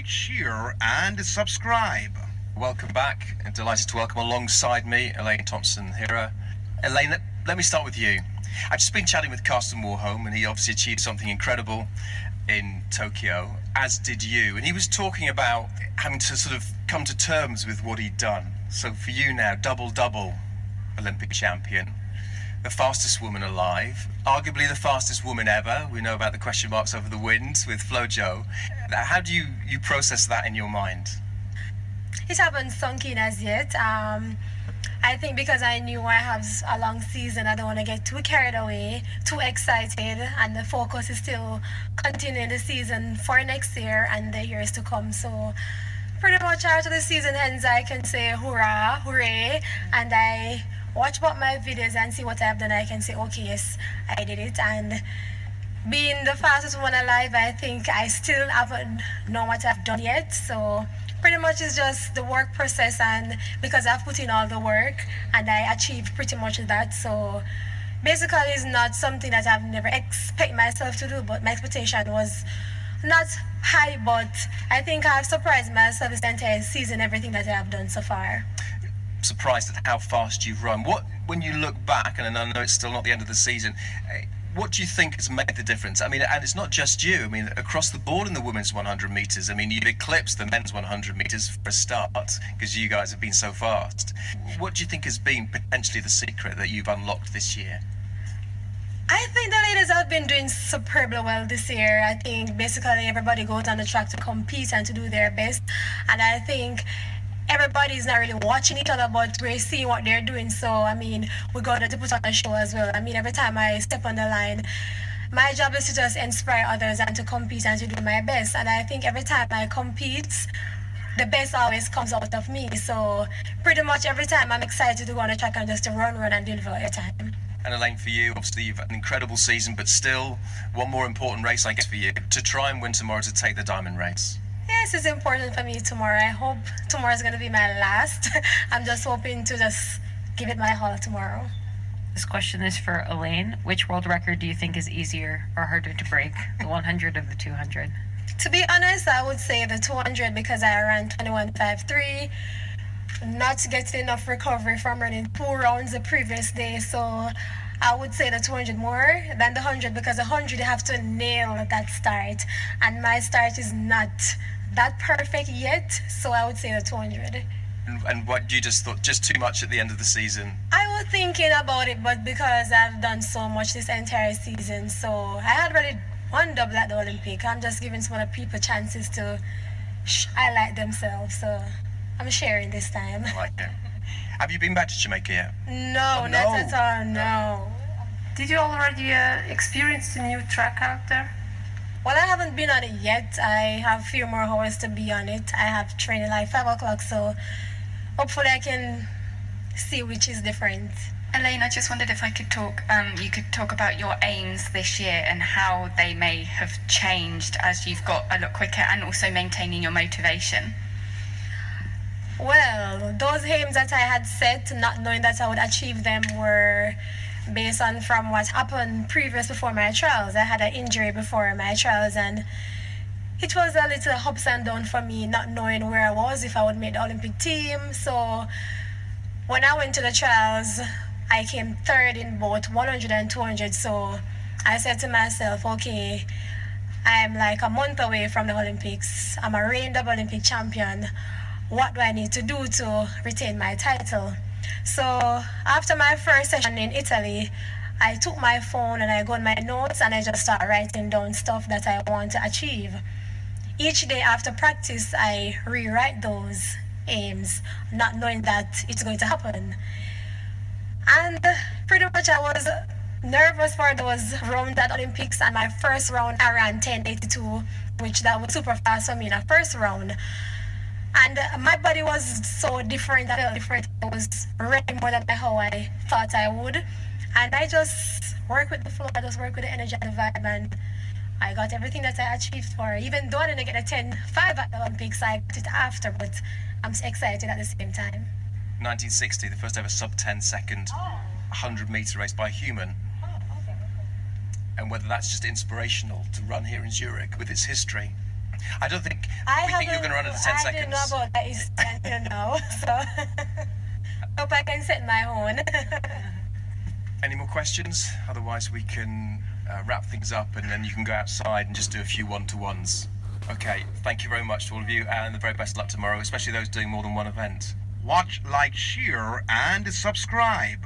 like, share, and subscribe. Welcome back, and delighted to welcome alongside me Elaine Thompson-Herah. Elaine, let me start with you. I've just been chatting with Carsten Warholm, and he obviously achieved something incredible in Tokyo, as did you. And he was talking about having to sort of come to terms with what he'd done. So for you now, double Olympic champion, the fastest woman alive, arguably the fastest woman ever. We know about the question marks over the wind with Flojo. How do you process that in your mind? It hasn't sunk in as yet. I think because I knew I have a long season, I don't want to get too carried away, too excited, and the focus is still continuing the season for next year and the years to come. So pretty much after the season ends, I can say hurrah, hooray, and I watch back my videos and see what I've done. I can say, okay, yes, I did it. And being the fastest one alive, I think I still haven't known what I've done yet. So pretty much it's just the work process, and because I've put in all the work and I achieved pretty much that. So basically it's not something that I've never expected myself to do, but my expectation was not high, but I think I've surprised myself this entire season, everything that I've done so far. Surprised at how fast you've run. When you look back, and I know it's still not the end of the season, what do you think has made the difference? I mean, and it's not just you. I mean, across the board in the women's 100 metres, I mean, you've eclipsed the men's 100 metres for a start because you guys have been so fast. What do you think has been potentially the secret that you've unlocked this year? I think the ladies have been doing superbly well this year. I think basically everybody goes on the track to compete and to do their best. And I think everybody's not really watching each other, but we're seeing what they're doing. So, I mean, we're going to put on a show as well. I mean, every time I step on the line, my job is to just inspire others and to compete and to do my best. And I think every time I compete, the best always comes out of me. So, pretty much every time I'm excited to go on the track and just to run and deliver every time. And Elaine, for you, obviously you've had an incredible season, but still one more important race, I guess, for you, to try and win tomorrow, to take the diamond race. Yes, it's important for me tomorrow. I hope tomorrow is going to be my last. I'm just hoping to just give it my all tomorrow. This question is for Elaine. Which world record do you think is easier or harder to break, the 100 or the 200? To be honest, I would say the 200 because I ran 21.53. Not getting enough recovery from running 2 rounds the previous day. So I would say the 200 more than the 100 because the 100 you have to nail that start. And my start is not that perfect yet, so I would say the 200. And what you just thought, just too much at the end of the season? I was thinking about it, but because I've done so much this entire season, so I had already won double at the Olympic. I'm just giving some other people chances to highlight themselves, so I'm sharing this time. I like it. Have you been back to Jamaica yet? No, not at all, no. Did you already experience the new track out there? Well, I haven't been on it yet. I have a few more hours to be on it. I have training like 5 o'clock, so hopefully I can see which is different. Elaine, I just wondered if I could talk, you could talk about your aims this year and how they may have changed as you've got a lot quicker, and also maintaining your motivation. Well, those aims that I had set, not knowing that I would achieve them, were based on from what happened previous before my trials. I had an injury before my trials, and it was a little ups and downs for me, not knowing where I was, if I would make the Olympic team. So when I went to the trials, I came third in both 100 and 200. So I said to myself, okay, I'm like a month away from the Olympics. I'm a reigning double Olympic champion. What do I need to do to retain my title? So after my first session in Italy, I took my phone and I got my notes and I just started writing down stuff that I want to achieve. Each day after practice, I rewrite those aims, not knowing that it's going to happen. And pretty much I was nervous for those rounds at Olympics, and my first round I ran 10:82, which that was super fast for me in the first round. And my body was so different, I felt different. I was ready more than how I thought I would. And I just work with the flow, I just work with the energy and the vibe, and I got everything that I achieved for. Even though I didn't get a 10.5 at the Olympics, I got it after, but I'm excited at the same time. 1960, the first ever sub-10 second 100-metre race by a human. And whether that's just inspirational to run here in Zurich with its history, I don't think I we think you're going to run under 10 I seconds. didn't know about that instant, so hope I can set my own. Any more questions? Otherwise, we can wrap things up, and then you can go outside and just do a few one-to-ones. Okay, thank you very much to all of you, and the very best of luck tomorrow, especially those doing more than one event. Watch, like, share, and subscribe.